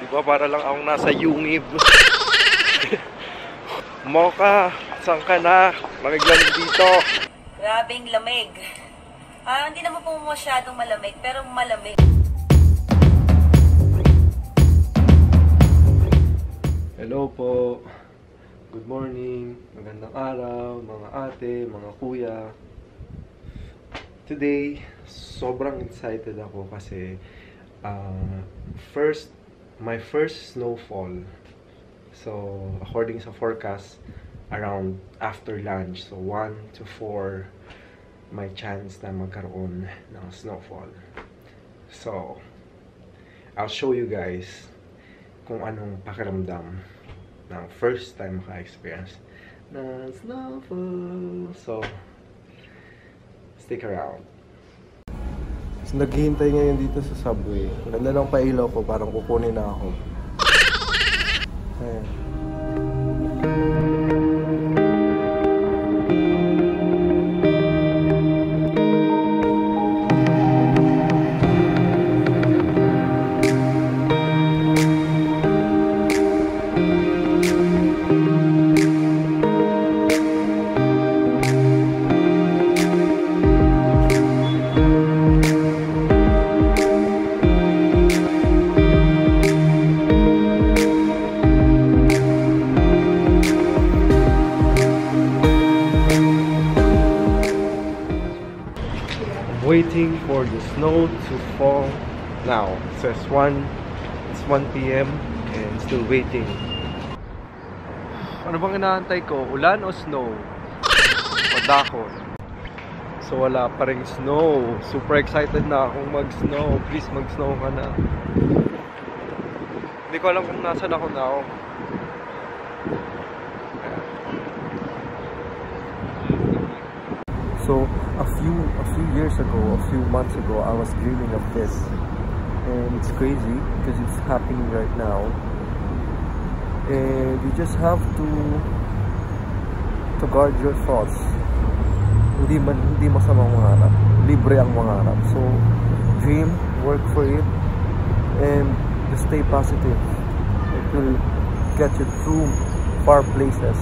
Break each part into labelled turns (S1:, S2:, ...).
S1: Diba para lang akong nasa Yungib. Mocha, saan ka na? Lamig-lamig dito.
S2: Grabing lamig. Hindi naman po masyadong malamig, pero malamig.
S1: Hello po. Good morning. Magandang araw, mga ate, mga kuya. Today, sobrang excited ako kasi my first snowfall. So, according sa forecast, around after lunch. So, 1 to 4 may chance na magkaroon ng snowfall. So, I'll show you guys kung anong pakiramdam ng first time maka-experience ng snowfall. So, stick around. So, naghihintay ngayon dito sa subway. Ganda ng pailaw ko, parang kukunin na ako. Ayan. Waiting for the snow to fall now. It says it's 1 p.m. and still waiting. Ano bang inaantay ko? Ulan o snow? O dahon? So wala pa ring snow. Super excited na akong mag-snow. Please mag-snow ka na. Hindi ko alam kung nasan ako now. So a few years ago, a few months ago, I was dreaming of this, and it's crazy because it's happening right now. And you just have to guard your thoughts. Hindi masamang mangarap, libre ang mangarap. So dream, work for it, and just stay positive. It will get you through far places.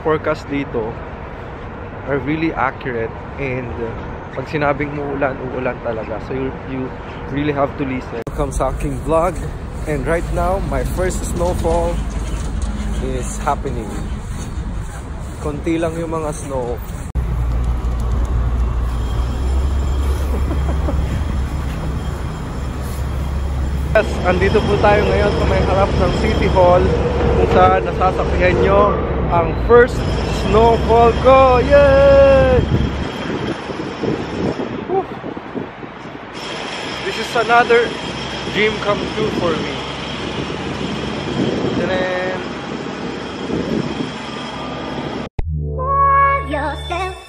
S1: Forecast dito are really accurate, and pag sinabing uulan, uulan talaga. So you really have to listen. Welcome sa aking vlog, and right now my first snowfall is happening. Konti lang yung mga snow. Yes, andito po tayo ngayon sa may harap ng City Hall kung saan nasasaksihan nyo ang first snowfall ko. Yay! Woo! This is another dream come true for me. Ta-da!
S3: Yourself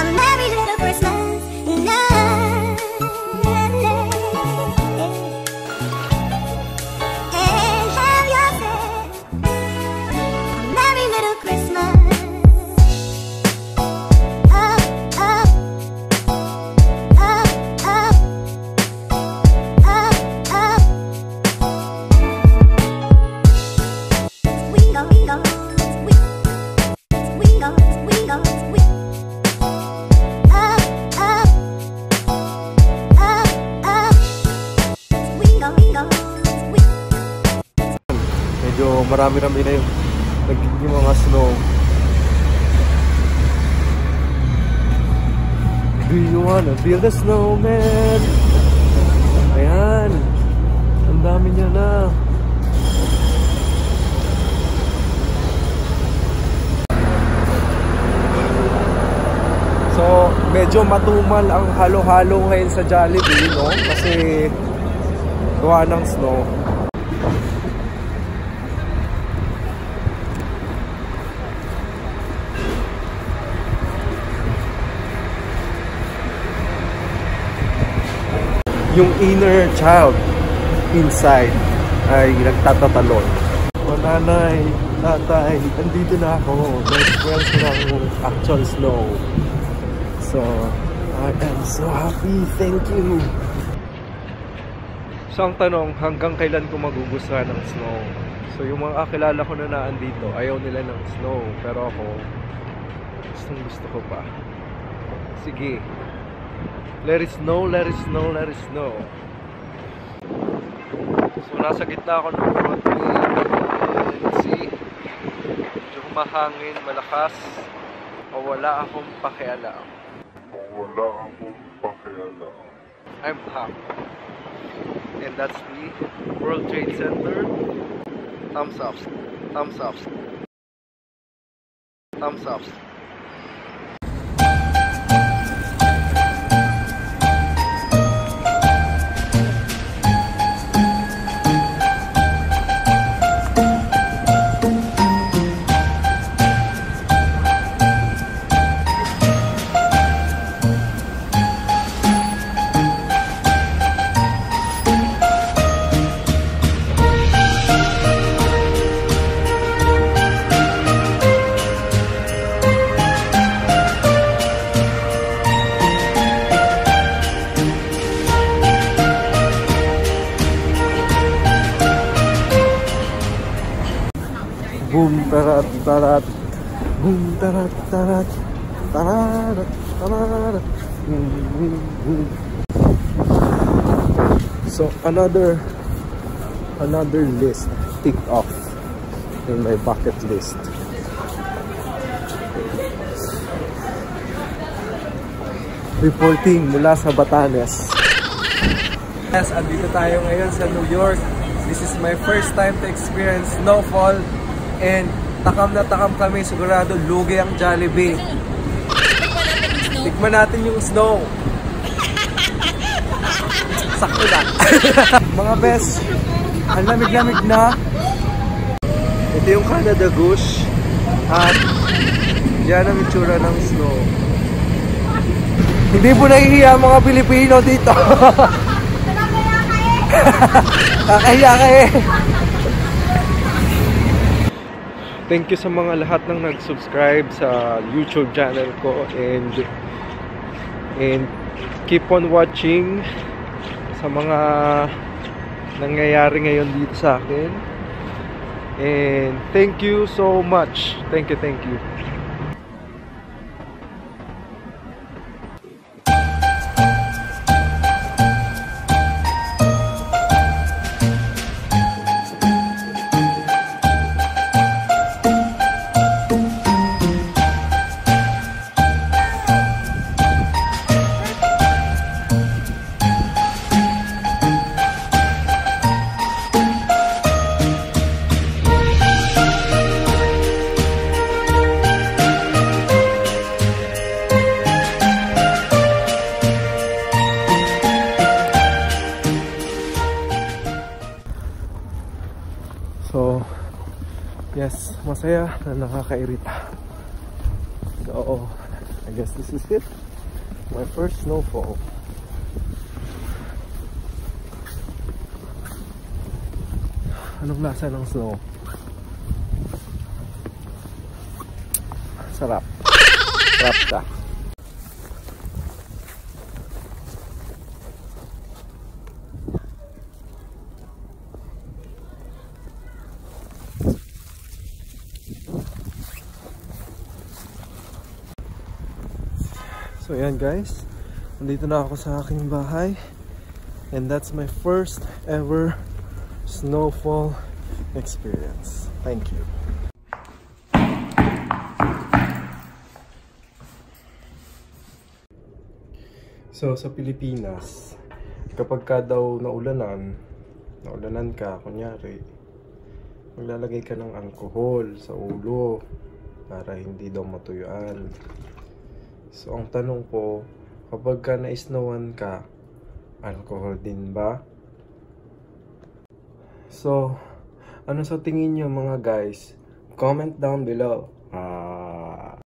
S3: a merry little Christmas night. And have yourself a merry little Christmas. Up, up, up, up, up, up. We go, we go, we go, we go, we up, up, up, up. We go, we go, we.
S1: Medyo marami-rami na yung nagiging mga snow. Do you wanna build a snowman? Ayan, ang dami niya na. So, medyo matumal ang halo-halo ngayon sa Jollibee, no? Kasi gawa ng snow. yung inner child inside ay nagtatatalon. O nanay, tatay, andito na ako. Na-experience ko ng actual snow. So, I am so happy. Thank you. So, ang tanong, hanggang kailan ko magugustuhan ng snow? So, yung mga kakilala ko na naandito, ayaw nila ng snow. Pero ako, gusto ko pa. Sige. Let it snow, let it snow, let it snow. So, nasa gitna ako ng road. Let's see. Medyo humahangin, malakas. O wala akong pakialam. I'm happy. And that's the World Trade Center. Thumbs up. Thumbs up. Thumbs up. Boom, tarat, tarat. Boom, tarat, tarat. Tarat, tarat. So, another list tick off in my bucket list. Reporting mula sa Batanes. Yes, andito tayo ngayon sa New York. This is my first time to experience snowfall. And takam na takam kami, sigurado lugi ang Jollibee. Tikman natin yung snow. Sakto lang. Mga best, ang lamig-lamig na. Ito yung Canada Goose. At yan ang itsura ng snow. Hindi po nahihiya mga Pilipino dito. Kakahiya ka eh. Thank you sa mga lahat ng nag-subscribe sa YouTube channel ko and keep on watching sa mga nangyayari ngayon dito sa akin. And thank you so much. Thank you, thank you. So, yes, masaya na nakakairita. So, I guess this is it. My first snowfall. Anong lasa ng snow? Sarap. Sarap ka. So yan guys, nandito na ako sa aking bahay. And that's my first ever snowfall experience. Thank you. So sa Pilipinas, kapag ka daw naulanan ka, kunyari, maglalagay ka ng alcohol sa ulo para hindi daw matuyuan. So, ang tanong ko, kapag ka na-snowan ka, alcohol din ba? So, ano sa tingin nyo mga guys? Comment down below.